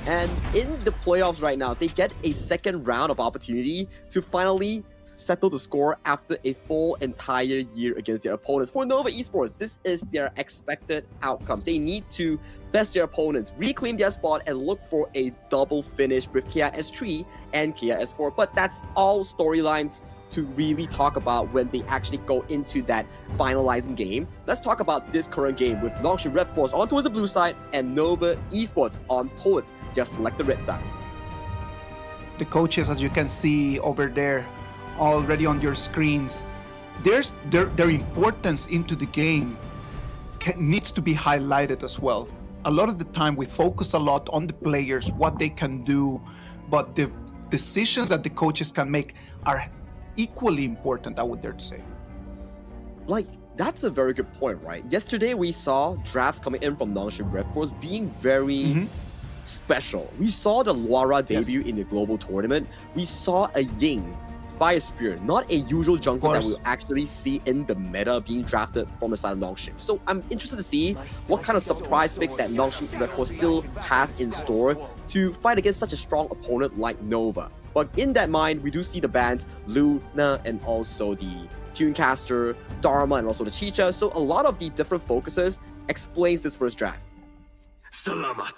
And in the playoffs right now, they get a second round of opportunity to finally settle the score after a full entire year against their opponents. For Nova Esports, this is their expected outcome. They need to best their opponents, reclaim their spot, and look for a double finish with KIS3 and KIS4. But that's all storylines to really talk about when they actually go into that finalizing game. Let's talk about this current game with NONGSHIM REDFORCE on towards the blue side and Nova Esports on towards their selected red side. The coaches, as you can see over there, already on your screens, their importance into the game needs to be highlighted as well. A lot of the time we focus a lot on the players, what they can do, but the decisions that the coaches can make are equally important, I would dare to say. Like, that's a very good point, right? Yesterday we saw drafts coming in from NONGSHIM REDFORCE being very special. We saw the Luara debut in the global tournament. We saw a Ying Fire Spirit, not a usual jungle that we'll actually see in the meta being drafted from the side of NONGSHIM. So I'm interested to see what kind of surprise pick that NONGSHIM REDFORCE still has in store to fight against such a strong opponent like Nova. But in that mind, we do see the bands Luna and also the Tunecaster, Dharma, and also the Chicha. So a lot of the different focuses explains this first draft.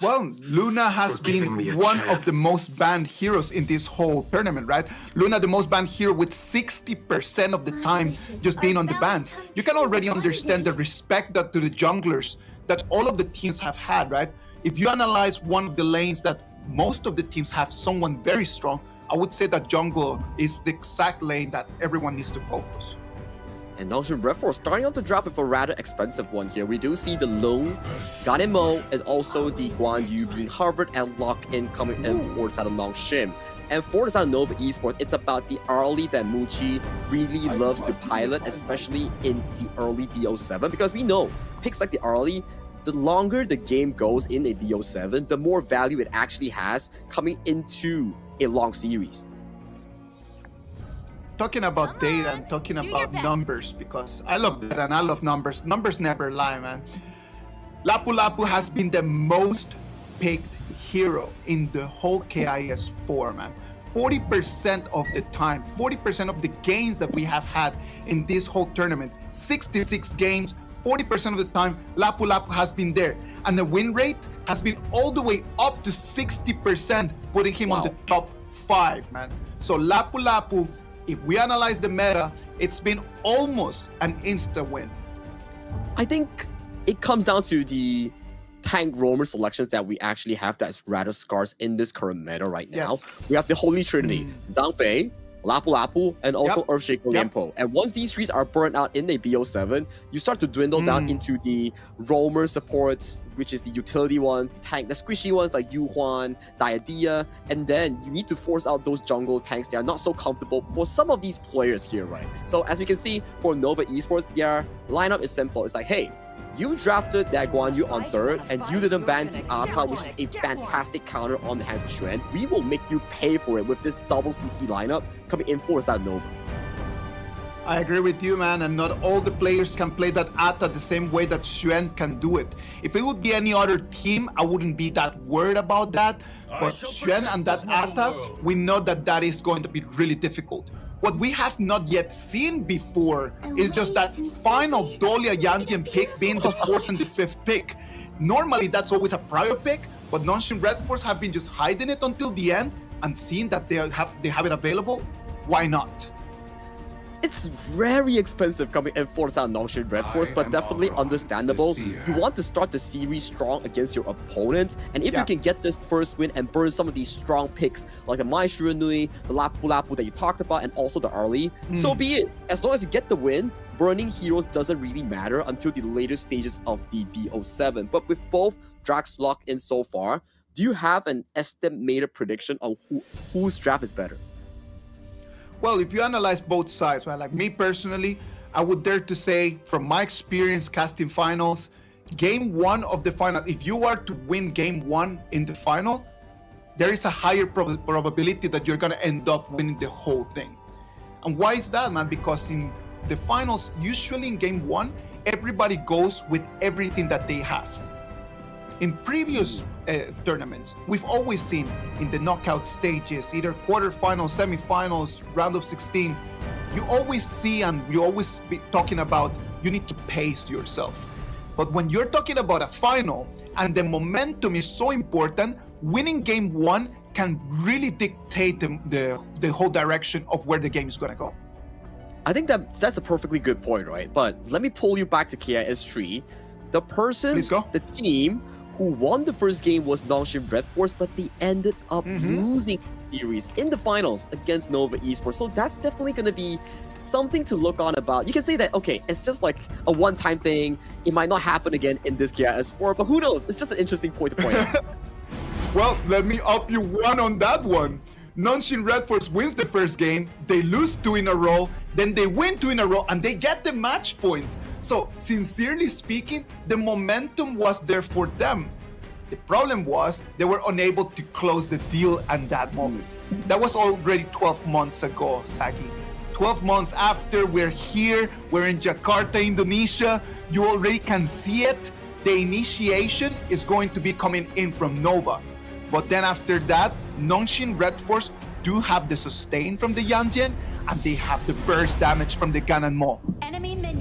Well, Luna has been one of the most banned heroes in this whole tournament, right? Luna, the most banned hero with 60% of the time just being on the bans. You can already understand the respect that to the junglers that all of the teams have had, right? If you analyze one of the lanes that most of the teams have someone very strong, I would say that jungle is the exact lane that everyone needs to focus. And NONGSHIM REDFORCE starting off the draft with a rather expensive one here. We do see the Lone, Ganemo, and also the Guan Yu being Harvard and Lock-in coming in for the side of NONGSHIM. And for the side of Nova Esports, it's about the early that Muchi really loves to pilot, especially in the early BO7, because we know picks like the early, the longer the game goes in a BO7, the more value it actually has coming into a long series. Talking about data and talking about numbers, because I love data and I love numbers. Numbers never lie, man. Lapu Lapu has been the most picked hero in the whole KIS4, man. 40% of the time, 40% of the games that we have had in this whole tournament, 66 games, 40% of the time, Lapu Lapu has been there. And the win rate has been all the way up to 60%, putting him on the top 5, man. So Lapu Lapu, if we analyze the meta, it's been almost an insta win. I think it comes down to the tank roamer selections that we actually have that's rather scarce in this current meta right now. We have the Holy Trinity, Zhang Fei, Lapu Lapu, and also Earthshaker Lianpo. And once these trees are burnt out in a BO7, you start to dwindle down into the roamer supports, which is the utility ones, the tank, the squishy ones like Yu Huan, Diadia, and then you need to force out those jungle tanks that are not so comfortable for some of these players here, right? So as we can see, for Nova Esports, their lineup is simple. It's like, hey, you drafted that Guan Yu on 3rd, and you didn't ban the Ata, which is a fantastic counter on the hands of Xuan. We will make you pay for it with this double CC lineup coming in for side Nova. I agree with you, man, and not all the players can play that Ata the same way that Xuan can do it. If it would be any other team, I wouldn't be that worried about that, but Xuan and that Ata, we know that that is going to be really difficult. What we have not yet seen before is just that final Dolia Yanjian pick being the 4th and the 5th pick. Normally, that's always a prior pick, but NONGSHIM REDFORCE have been just hiding it until the end and seeing that they have it available. Why not? It's very expensive coming in for NONGSHIM REDFORCE, but definitely understandable. You want to start the series strong against your opponents, and if you can get this first win and burn some of these strong picks, like the Mai Shiranui, the Lapu Lapu that you talked about, and also the early, so be it. As long as you get the win, burning heroes doesn't really matter until the later stages of the BO7. But with both Drax locked in so far, do you have an estimated prediction on whose draft is better? Well, if you analyze both sides, right, like me personally, I would dare to say, from my experience casting finals, game 1 of the final, if you are to win game 1 in the final, there is a higher probability that you're going to end up winning the whole thing. And why is that, man? Because in the finals, usually in game 1, everybody goes with everything that they have. In previous tournaments. We've always seen in the knockout stages, either quarterfinals, semifinals, round of 16, you always see and you always be talking about you need to pace yourself. But when you're talking about a final and the momentum is so important, winning game one can really dictate the whole direction of where the game is going to go. I think that's a perfectly good point, right? But let me pull you back to KIS3. The person, the team who won the first game was NONGSHIM REDFORCE, but they ended up losing the series in the finals against Nova Esports. So that's definitely going to be something to look on about. You can say that, okay, it's just like a one-time thing. It might not happen again in this KIS4, but who knows? It's just an interesting point to point out. Well, let me up you one on that one. NONGSHIM REDFORCE wins the first game, they lose 2 in a row, then they win 2 in a row, and they get the match point. So, sincerely speaking, the momentum was there for them. The problem was they were unable to close the deal at that moment. That was already 12 months ago, Sagi. 12 months after, we're here, we're in Jakarta, Indonesia. You already can see it. The initiation is going to be coming in from Nova. But then after that, NONGSHIM REDFORCE do have the sustain from the Yanjian, and they have the burst damage from the Ganonmo.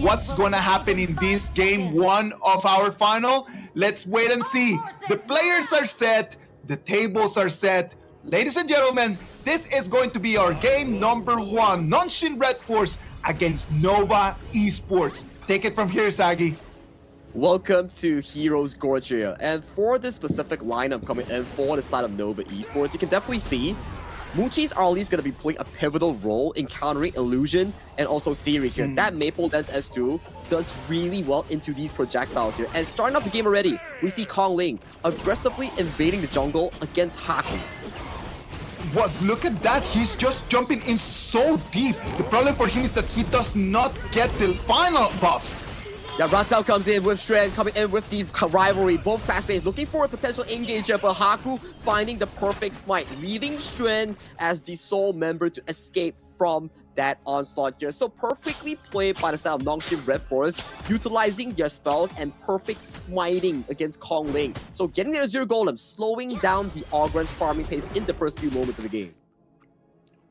What's gonna happen in this game one of our final? Let's wait and see. The players are set, the tables are set. Ladies and gentlemen, this is going to be our game number 1. NONGSHIM REDFORCE against Nova Esports. Take it from here, Sagi. Welcome to Heroes Gorgia. And for this specific lineup coming in for the side of Nova Esports, you can definitely see Muchi's Arlie is going to be playing a pivotal role in countering Illusion and also Siri here. That Maple Dance S2 does really well into these projectiles here. And starting off the game already, we see Kong Ling aggressively invading the jungle against Haku. What? Look at that. He's just jumping in so deep. The problem for him is that he does not get the final buff. Yeah, Ratel comes in with Strand, coming in with the rivalry. Both clash lanes looking for a potential engage here, but Haku finding the perfect smite, leaving Strand as the sole member to escape from that onslaught here. So perfectly played by the side of NONGSHIM REDFORCE, utilizing their spells and perfect smiting against Kong Ling. So getting their Zero Golem, slowing down the Ogryn's farming pace in the first few moments of the game.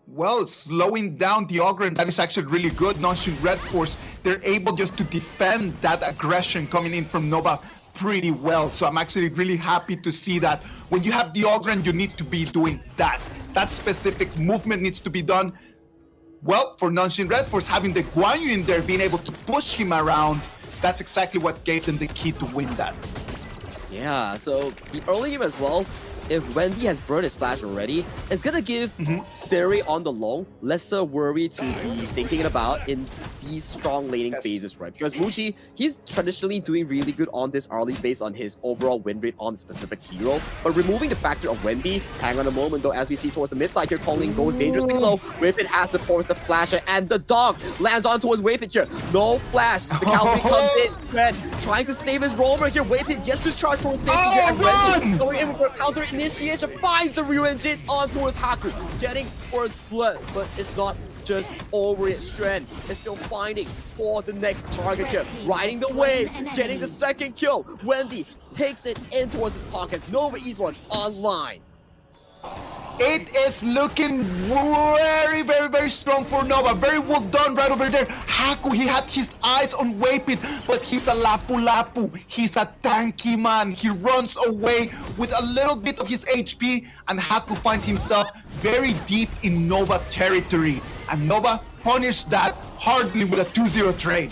Well, slowing down the Ogryn, that is actually really good. NONGSHIM REDFORCE, they're able just to defend that aggression coming in from Nova pretty well. So I'm actually really happy to see that. When you have the Ogryn, you need to be doing that. That specific movement needs to be done. Well, for NONGSHIM REDFORCE, having the Guan Yu in there, being able to push him around, that's exactly what gave them the key to win that. Yeah, so the early game as well, if Wendy has burned his flash already, it's gonna give Siri on the long lesser worry to be thinking about in these strong laning phases, right? Because Muji, he's traditionally doing really good on this early based on his overall win rate on the specific hero. But removing the factor of Wendy, hang on a moment though, as we see towards the mid side here, Calling goes dangerously low. Whippet has the force to flash it, and the dog lands onto his Whippet here. No flash. The cavalry comes in. Fred trying to save his roamer here. Whippet gets to charge for safety here as Wendy going in for counter initiation, finds the Ryu engine onto his Haku, getting first blood, but it's not just over yet. Strand is still finding for the next target here, riding the waves, getting the second kill. Wendy takes it in towards his pocket. Nova Esports online. It is looking very, very, very strong for Nova. Very well done right over there. Haku, he had his eyes on Whippet, but he's a lapu-lapu. He's a tanky man. He runs away with a little bit of his HP, and Haku finds himself very deep in Nova territory. And Nova punished that hardly with a 2-0 trade.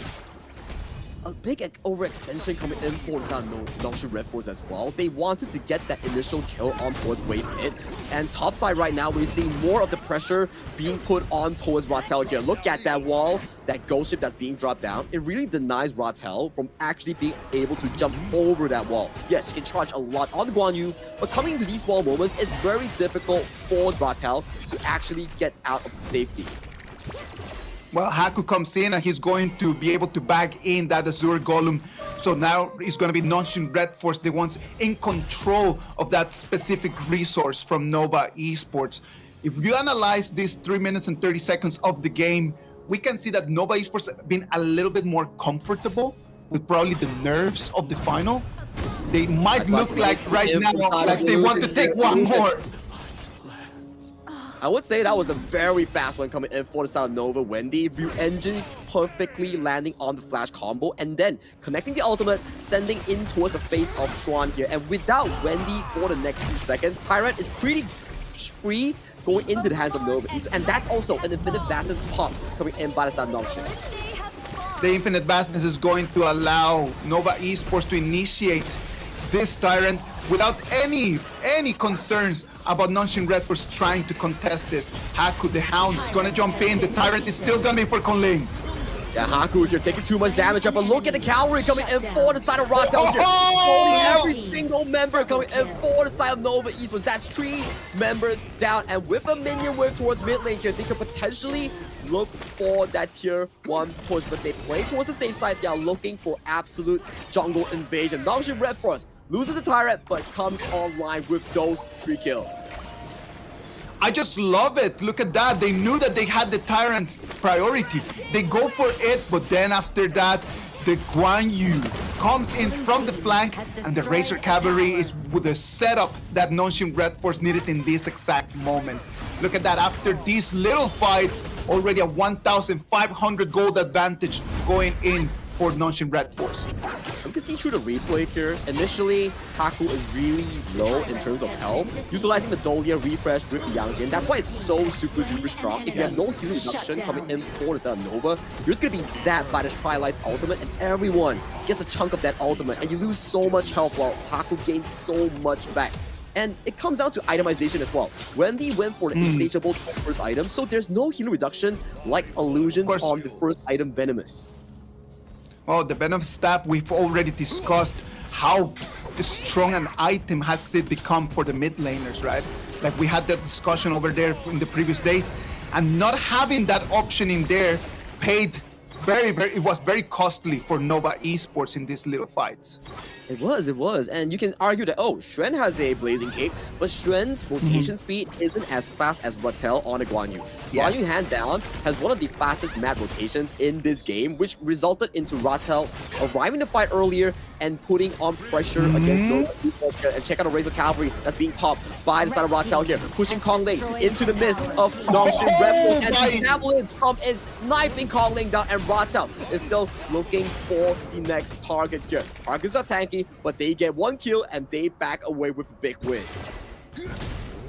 A big overextension coming in for the NONGSHIM REDFORCE as well. They wanted to get that initial kill on towards Whippet. And topside right now, we're seeing more of the pressure being put on towards Ratel here. Look at that wall, that ghost ship that's being dropped down. It really denies Ratel from actually being able to jump over that wall. Yes, he can charge a lot on the Guan Yu, but coming into these small moments, it's very difficult for Ratel to actually get out of safety. Well, Haku comes in and he's going to be able to bag in that Azure Golem. So now it's going to be NONGSHIM REDFORCE, the ones in control of that specific resource from Nova Esports. If you analyze these 3 minutes and 30 seconds of the game, we can see that Nova Esports have been a little bit more comfortable with probably the nerves of the final. They might look like right now like they want to take one more. I would say that was a very fast one coming in for the side of Nova. Wendy, View Engine perfectly landing on the flash combo and then connecting the ultimate, sending in towards the face of Xuan here. And without Wendy for the next few seconds, Tyrant is pretty free going into the hands of Nova East. And that's also an Infinite Vastness pop coming in by the side of NONGSHIM. The Infinite Vastness is going to allow Nova Esports to initiate this Tyrant without any concerns about NONGSHIM REDFORCE trying to contest this. Haku, the Hound, is gonna jump in. The Tyrant is still gonna be for Konling. Yeah, Haku here taking too much damage up, but look at the cavalry coming in for the side of Ratel here. Holding every single member coming in for the side of Nova Esports. That's 3 members down, and with a minion wave towards mid lane here, they could potentially look for that tier 1 push, but they play towards the safe side. They are looking for absolute jungle invasion. NONGSHIM REDFORCE loses the Tyrant, but comes online with those 3 kills. I just love it. Look at that. They knew that they had the Tyrant priority. They go for it, but then after that, the Guan Yu comes in from the flank, and the Razor Cavalry is with the setup that NONGSHIM REDFORCE needed in this exact moment. Look at that. After these little fights, already a 1,500 gold advantage going in for NONGSHIM REDFORCE. You can see through the replay here, initially Haku is really low in terms of health, utilizing the Dolia refresh with the Yangjin. That's why it's so super duper strong. If you have no healing reduction coming in for the side of Nova, you're just gonna be zapped by the Trilight's ultimate, and everyone gets a chunk of that ultimate, and you lose so much health while Haku gains so much back. And it comes down to itemization as well. Wendy went for the insatiable first item, so there's no healing reduction like Illusion on the first item, Venomous. Well, the Venom Staff, we've already discussed how strong an item has it become for the mid laners, right? Like we had that discussion over there in the previous days, and not having that option in there paid it was very costly for Nova Esports in these little fights. It was. And you can argue that, oh, Xuan has a Blazing Cape, but Xuan's rotation speed isn't as fast as Ratel on a Guan Yu. Guan Yu, hands down, has one of the fastest mad rotations in this game, which resulted into Ratel arriving the fight earlier and putting on pressure against Nova. And check out the Razor Cavalry that's being popped by the side of Ratel here, pushing Konglin into the midst of NONGSHIM REDFORCE, and the Javelin come in sniping Konglin down, and Ratel is still looking for the next target here. Targets are tanky, but they get 1 kill and they back away with a big win.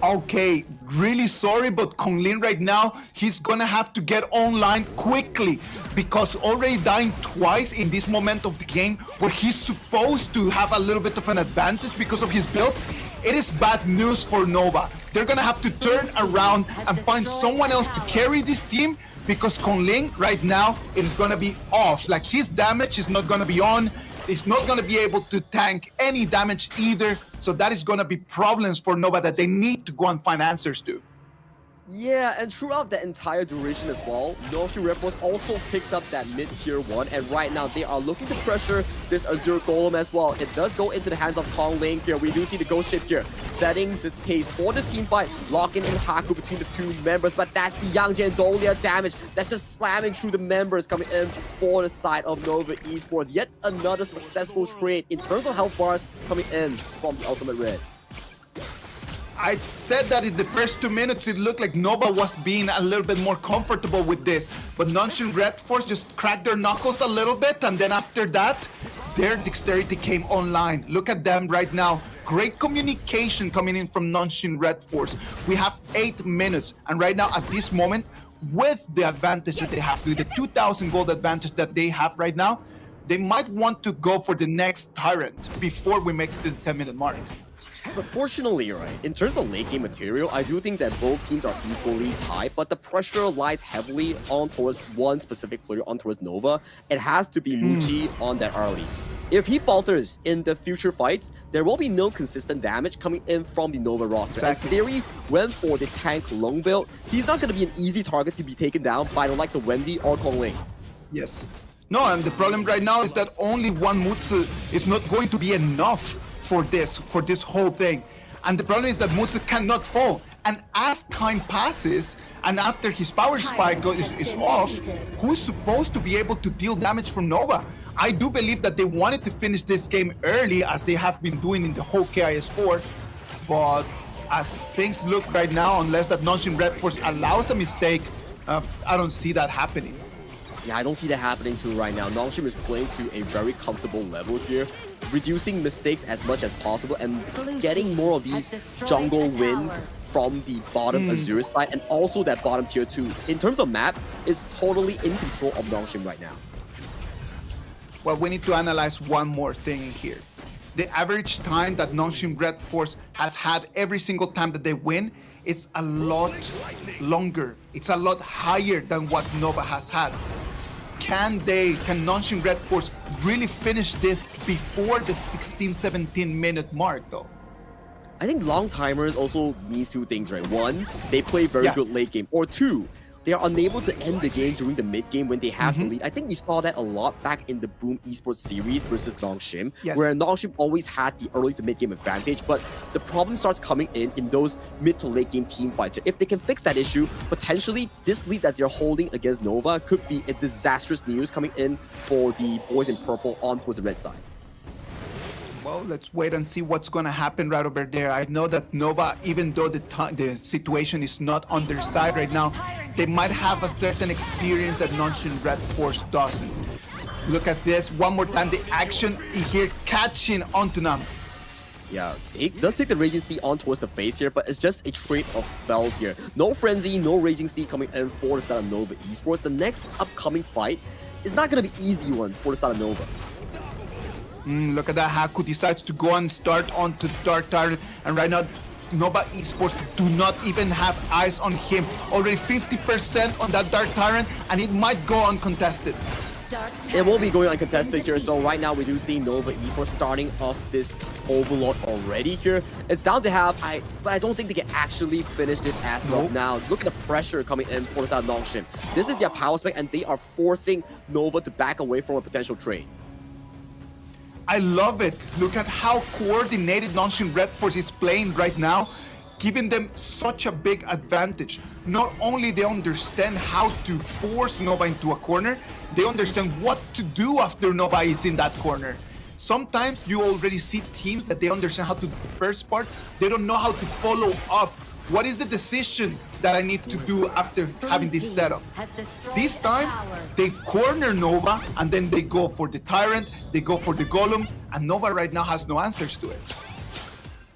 Okay, really sorry, but Konglin right now, he's gonna have to get online quickly, because already dying twice in this moment of the game where he's supposed to have a little bit of an advantage because of his build, it is bad news for Nova. They're gonna have to turn around and find someone else to carry this team, because Konglin right now, it is gonna be off. Like, his damage is not gonna be on. He's not going to be able to tank any damage either, so that is going to be problems for Nova that they need to go and find answers to. Yeah, and throughout the entire duration as well, NONGSHIM REDFORCE also picked up that mid-tier 1, and right now they are looking to pressure this Azure Golem as well. It does go into the hands of Konglin here. We do see the Ghost Ship here, setting the pace for this team fight, locking in Haku between the 2 members, but that's the Yangjin and Dolia damage that's just slamming through the members coming in for the side of Nova Esports. Yet another successful trade in terms of health bars coming in from the Ultimate Red. I said that in the first 2 minutes, it looked like Nova was being a little bit more comfortable with this, but NONGSHIM REDFORCE just cracked their knuckles a little bit, and then after that, their dexterity came online. Look at them right now. Great communication coming in from NONGSHIM REDFORCE. We have 8 minutes, and right now, at this moment, with the advantage that they have, with the 2,000 gold advantage that they have right now, they might want to go for the next Tyrant before we make it to the 10-minute mark. But fortunately, right, in terms of late game material, I do think that both teams are equally tied, but the pressure lies heavily on towards one specific player, on towards Nova. It has to be Muji on that early. If he falters in the future fights, there will be no consistent damage coming in from the Nova roster. As Siri went for the tank long build, he's not going to be an easy target to be taken down by the likes of Wendy or Konglin. Yes. No, and the problem right now is that only one Mutsu is not going to be enough for this whole thing. And the problem is that Mutsu cannot fall. And as time passes, and after his power spike is off, who's supposed to be able to deal damage from Nova? I do believe that they wanted to finish this game early, as they have been doing in the whole KIS4, but as things look right now, unless that NONGSHIM REDFORCE allows a mistake, I don't see that happening. Yeah, I don't see that happening too right now. NONGSHIM is playing to a very comfortable level here, reducing mistakes as much as possible and getting more of these jungle wins from the bottom Azure side and also that bottom tier 2. In terms of map, it's totally in control of NONGSHIM right now. Well, we need to analyze one more thing in here. The average time that NONGSHIM REDFORCE has had every single time that they win, it's a lot longer. It's a lot higher than what Nova has had. Can NONGSHIM REDFORCE really finish this before the 16-17 minute mark though? I think long timers also means two things, right? One, they play very good late game, or two, they are unable to end the game during the mid game when they have to lead. I think we saw that a lot back in the Boom Esports series versus NONGSHIM, where NONGSHIM always had the early to mid game advantage, but the problem starts coming in those mid to late game team fights. If they can fix that issue, potentially this lead that they're holding against Nova could be a disastrous news coming in for the boys in purple on towards the red side. Well, let's wait and see what's going to happen right over there. I know that Nova, even though the situation is not on their side right now, they might have a certain experience that NONGSHIM REDFORCE doesn't. Look at this one more time. The action here catching onto Nam. Yeah, he does take the Raging Sea on towards the face here, but it's just a trade of spells here. No Frenzy, no Raging Sea coming in for the side of Nova Esports. The next upcoming fight is not going to be easy one for the side of Nova. Look at that. Haku decides to go and start onto Dark Tyrant, and right now Nova Esports do not even have eyes on him. Already 50% on that Dark Tyrant, and it might go uncontested. It will be going uncontested here, so right now we do see Nova Esports starting off this Overlord already here. It's down to half, but I don't think they can actually finish it as of now. Look at the pressure coming in for the side of NONGSHIM. This is their power spec, and they are forcing Nova to back away from a potential trade. I love it. Look at how coordinated NONGSHIM REDFORCE is playing right now, giving them such a big advantage. Not only they understand how to force Nova into a corner, they understand what to do after Nova is in that corner. Sometimes you already see teams that they understand how to do the first part, they don't know how to follow up. What is the decision that I need to do after having this setup? This time, they corner Nova, and then they go for the Tyrant, they go for the Golem, and Nova right now has no answers to it.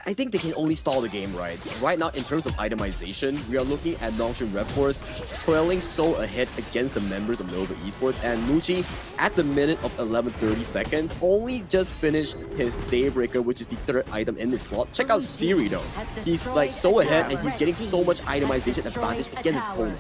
I think they can only stall the game right. Right now, in terms of itemization, we are looking at NONGSHIM REDFORCE trailing so ahead against the members of Nova Esports, and Muchi, at the minute of 11:30 seconds, only just finished his Daybreaker, which is the third item in this slot. Check out Siri though. He's like so ahead, and he's getting so much itemization advantage against his opponent.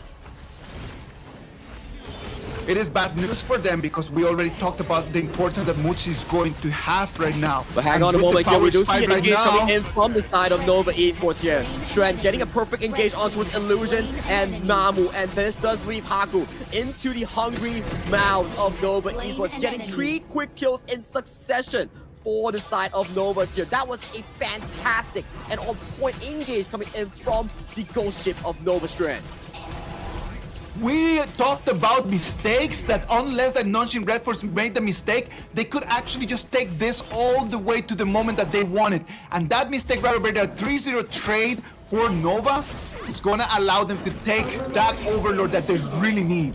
It is bad news for them because we already talked about the importance that Muchi is going to have right now. But hang on a moment here, we do see an engage coming in from the side of Nova Esports here. Shren getting a perfect engage onto his Illusion and Namu, and this does leave Haku into the hungry mouths of Nova Esports, getting 3 quick kills in succession for the side of Nova here. That was a fantastic and on-point engage coming in from the ghost ship of Nova Shren. We talked about mistakes, that unless that NONGSHIM REDFORCE made the mistake, they could actually just take this all the way to the moment that they wanted. And that mistake right over there, 3-0 trade for Nova, is going to allow them to take that Overlord that they really need.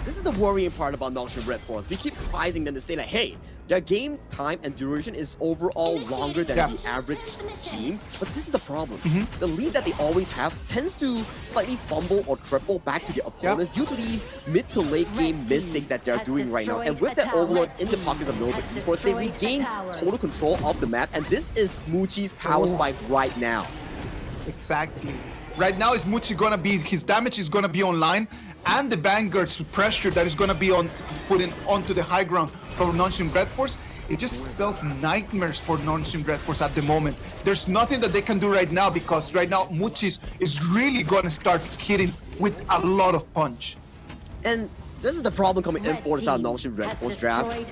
This is the worrying part about NONGSHIM REDFORCE. We keep prizing them to say like, hey, their game time and duration is overall longer than the average team, but this is the problem. The lead that they always have tends to slightly fumble or triple back to their opponents due to these mid to late game mistakes that they're doing right now. And with their Overlords in the pockets of Nova Esports, they regain total control of the map, and this is Muchi's power spike right now. Exactly. Right now, is Muchi gonna be, his damage is gonna be online, and the Vanguard's pressure that is gonna be putting onto the high ground for NONGSHIM REDFORCE, it just spells nightmares for NONGSHIM REDFORCE at the moment. There's nothing that they can do right now because right now Muchi is really gonna start hitting with a lot of punch. And this is the problem coming in for this NONGSHIM REDFORCE draft.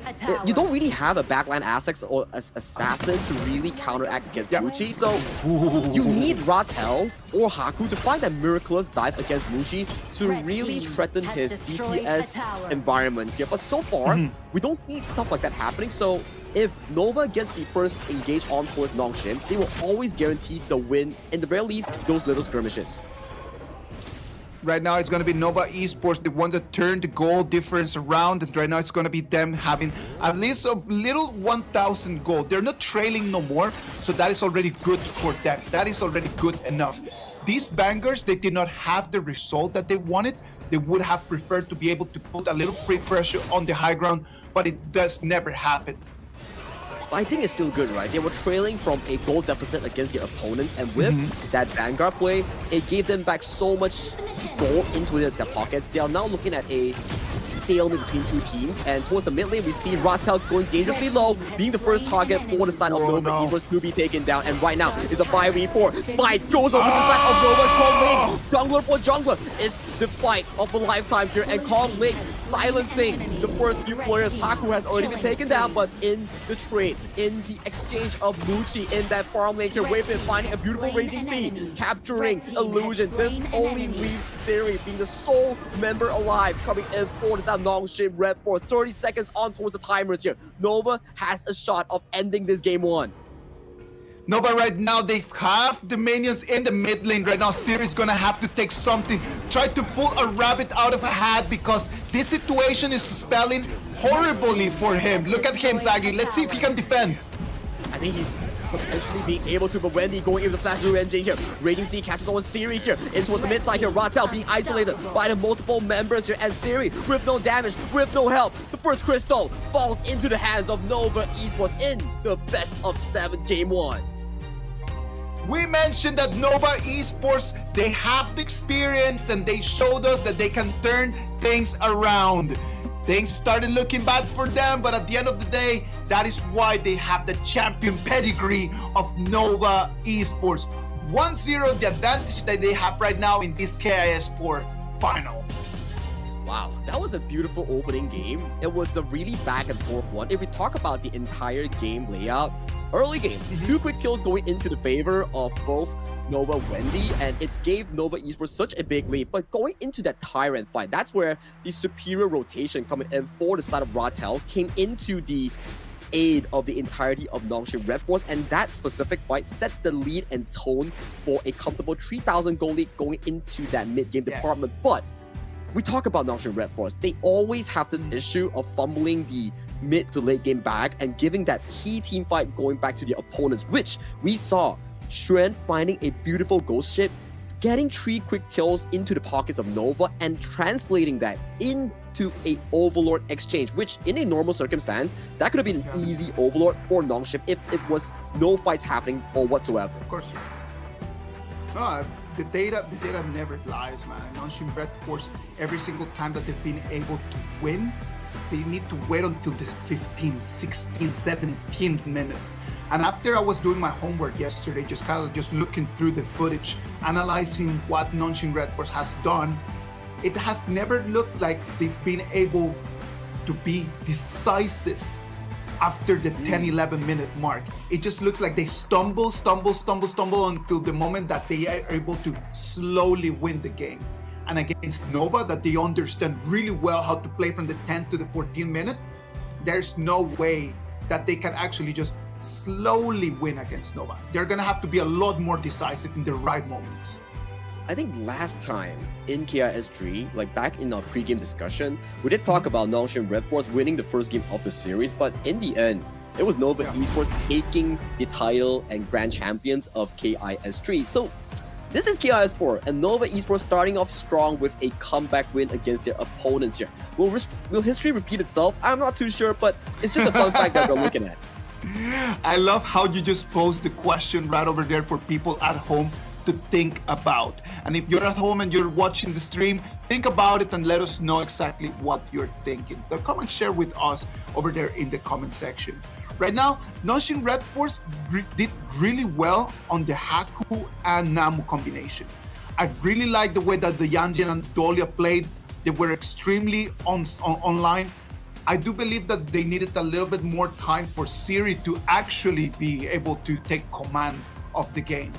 You don't really have a backline Aztecs or assassin to really counteract against Muchi, so you need Ratel or Haku to find that miraculous dive against Muchi to really threaten his DPS environment here. But so far, we don't see stuff like that happening, so if Nova gets the first engage on towards NONGSHIM, they will always guarantee the win, in the very least, those little skirmishes. Right now, it's going to be Nova Esports. They want to turn the goal difference around. And right now, it's going to be them having at least a little 1,000 gold. They're not trailing no more, so that is already good for them. That is already good enough. These bangers, they did not have the result that they wanted. They would have preferred to be able to put a little pressure on the high ground, but it does never happen. But I think it's still good, right? They were trailing from a goal deficit against their opponents, and with that Vanguard play, it gave them back so much gold into their pockets. They are now looking at a stalemate between two teams, and towards the mid lane, we see Ratel going dangerously low, being the first target for the side of Nova Esports to be taken down, and right now, it's a 5v4. Spike goes over to the side of Nova's Kong Ling. Jungler for jungler. It's the fight of a lifetime here, and Kong Ling silencing the first few players. Haku has already been taken down, but in the trade, in the exchange of Muchi in that farm lane here, Wayfin finding a beautiful Raging Sea, capturing Illusion. This only leaves Siri being the sole member alive, coming in for this NONGSHIM REDFORCE. 30 seconds on towards the timers here. Nova has a shot of ending this game one. No, but right now they have the minions in the mid lane. Right now, Siri's gonna have to take something, try to pull a rabbit out of a hat, because this situation is spelling horribly for him. Look at him, Zagi. Let's see if he can defend. I think he's potentially being able to, but Wendy going into the flash through engine here. Raging Sea catches on Siri here, in towards the mid side here. Ratel being isolated by the multiple members here, and Siri with no damage, with no help. The first crystal falls into the hands of Nova Esports in the best of 7 game 1. We mentioned that Nova Esports, they have the experience and they showed us that they can turn things around. Things started looking bad for them, but at the end of the day, that is why they have the champion pedigree of Nova Esports. 1-0, the advantage that they have right now in this KIS4 final. Wow, that was a beautiful opening game. It was a really back and forth one. If we talk about the entire game layout, early game, 2 quick kills going into the favor of both Nova Wendy, and it gave Nova Esports such a big lead. But going into that Tyrant fight, that's where the superior rotation coming in for the side of Ratel came into the aid of the entirety of NONGSHIM REDFORCE, and that specific fight set the lead and tone for a comfortable 3,000 gold lead going into that mid-game department. But we talk about NONGSHIM REDFORCE, they always have this issue of fumbling the mid to late game back and giving that key team fight going back to the opponents, which we saw Xuan finding a beautiful ghost ship, getting 3 quick kills into the pockets of Nova and translating that into a Overlord exchange, which in a normal circumstance, that could have been an easy Overlord for NONGSHIM if it was no fights happening or whatsoever. Of course. No, the data never lies, man. NONGSHIM REDFORCE, every single time that they've been able to win, they need to wait until the 15th, 16th, 17th minute. And after I was doing my homework yesterday, just looking through the footage, analyzing what NONGSHIM REDFORCE has done, it has never looked like they've been able to be decisive after the 10-11 minute mark. It just looks like they stumble until the moment that they are able to slowly win the game. And against Nova, that they understand really well how to play from the 10th to the 14th minute, there's no way that they can actually just slowly win against Nova. They're gonna have to be a lot more decisive in the right moments. I think last time in KIS3, like back in our pre-game discussion, we did talk about NONGSHIM REDFORCE winning the first game of the series, but in the end, it was Nova Esports taking the title and grand champions of KIS3. So this is KIS4, and Nova Esports starting off strong with a comeback win against their opponents here. Will history repeat itself? I'm not too sure, but it's just a fun fact that we're looking at. I love how you just posed the question right over there for people at home to think about. And if you're at home and you're watching the stream, think about it and let us know exactly what you're thinking. So come and share with us over there in the comment section. Right now, NONGSHIM REDFORCE did really well on the Haku and Namu combination. I really like the way that the Yanjin and Dolia played They were extremely online. I do believe that they needed a little bit more time for Siri to actually be able to take command of the game.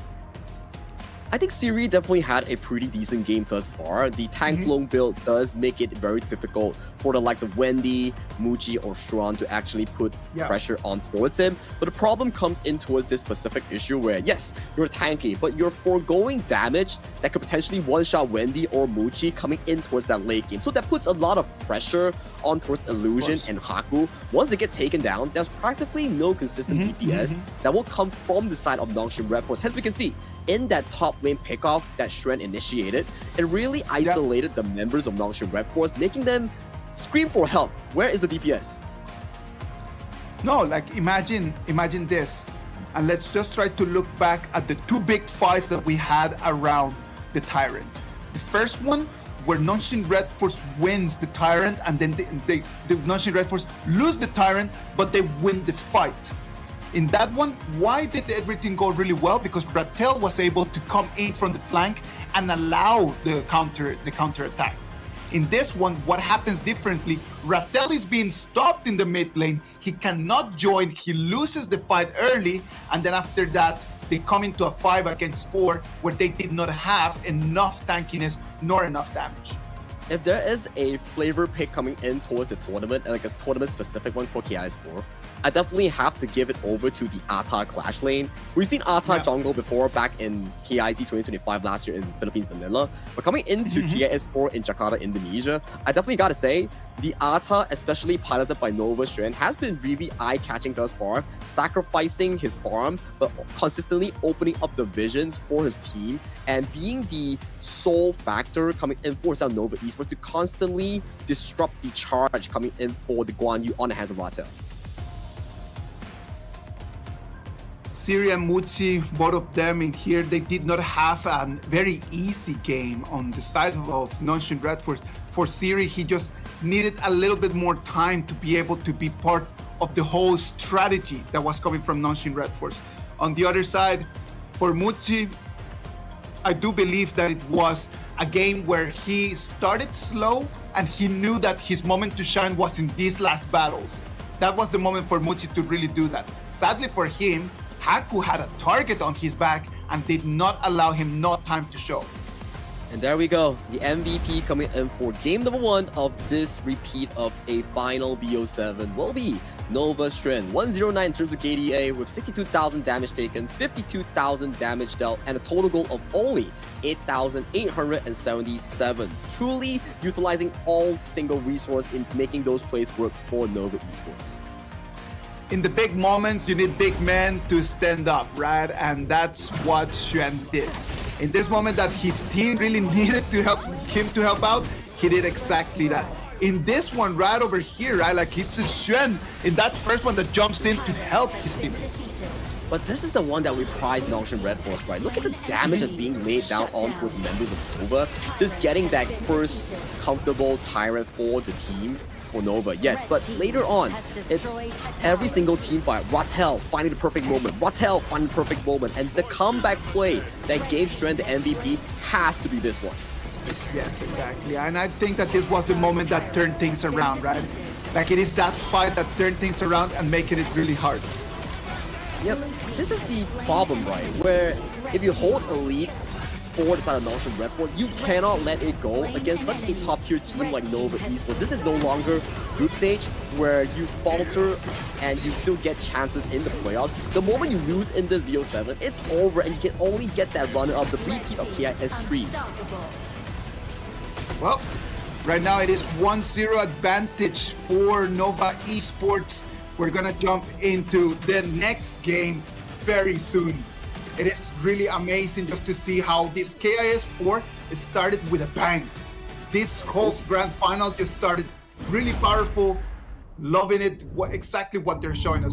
I think Siri definitely had a pretty decent game thus far. The tank clone build does make it very difficult for the likes of Wendy, Muji, or Struan to actually put pressure on towards him. But the problem comes in towards this specific issue where, yes, you're tanky, but you're foregoing damage that could potentially one-shot Wendy or Muji coming in towards that late game. So that puts a lot of pressure on towards Illusion and Haku. Once they get taken down, there's practically no consistent DPS that will come from the side of NONGSHIM REDFORCE. Hence, we can see in that top lane pickoff that Shren initiated, it really isolated the members of NONGSHIM REDFORCE, making them scream for help. Where is the DPS? No, like imagine this, and let's just try to look back at the two big fights that we had around the Tyrant. The first one, where NONGSHIM REDFORCE wins the Tyrant, and then the NONGSHIM REDFORCE lose the Tyrant, but they win the fight. In that one, why did everything go really well? Because Rattel was able to come in from the flank and allow the counter attack. In this one, what happens differently? Rattel is being stopped in the mid lane. He cannot join. He loses the fight early, and then after that, they come into a 5 against 4 where they did not have enough tankiness nor enough damage. If there is a flavor pick coming in towards the tournament, like a tournament-specific one for KIS4, I definitely have to give it over to the Ata Clash lane. We've seen Ata jungle before back in KIZ 2025 last year in Philippines, Manila. But coming into KIS4 in Jakarta, Indonesia, I definitely gotta say, the Ata, especially piloted by Nova Shren, has been really eye-catching thus far, sacrificing his farm, but consistently opening up the visions for his team and being the sole factor coming in for South Nova Esports to constantly disrupt the charge coming in for the Guan Yu on the hands of Rattel. Siri and Muji, both of them in here, they did not have a very easy game on the side of NONGSHIM REDFORCE. For Siri, he just needed a little bit more time to be able to be part of the whole strategy that was coming from NONGSHIM REDFORCE. On the other side, for Muji, I do believe that it was a game where he started slow and he knew that his moment to shine was in these last battles. That was the moment for Muji to really do that. Sadly for him, Haku had a target on his back and did not allow him no time to show. And there we go. The MVP coming in for game number 1 of this repeat of a final BO7 will be Nova Shren. 109 in terms of KDA with 62,000 damage taken, 52,000 damage dealt, and a total goal of only 8,877. Truly utilizing all single resource in making those plays work for Nova Esports. In the big moments, you need big men to stand up, right? And that's what Shren did. In this moment that his team really needed to help him to help out, he did exactly that. In this one right over here, right, like it's Shren in that first one that jumps in to help his teammates. But this is the one that we prize NONGSHIM REDFORCE, right? Look at the damage that's being laid down on towards members of Nova. Just getting that first comfortable Tyrant for the team. For Nova, yes, but later on, it's every single team fight. Rattel finding the perfect moment, Rattel finding the perfect moment, and the comeback play that gave Shren the MVP has to be this one. Yes, exactly, and I think that this was the moment that turned things around, right? Like it is that fight that turned things around and making it really hard. Yep, this is the problem, right? Where if you hold a lead for the side of NONGSHIM REDFORCE, you cannot let it go against such a top-tier team like Nova Esports. This is no longer group stage where you falter and you still get chances in the playoffs. The moment you lose in this BO7, it's over and you can only get that runner-up, the repeat of KIS3. Well, right now it is 1-0 advantage for Nova Esports. We're gonna jump into the next game very soon. It is really amazing just to see how this KIS4 started with a bang. This whole grand final just started really powerful. Loving it, exactly what they're showing us.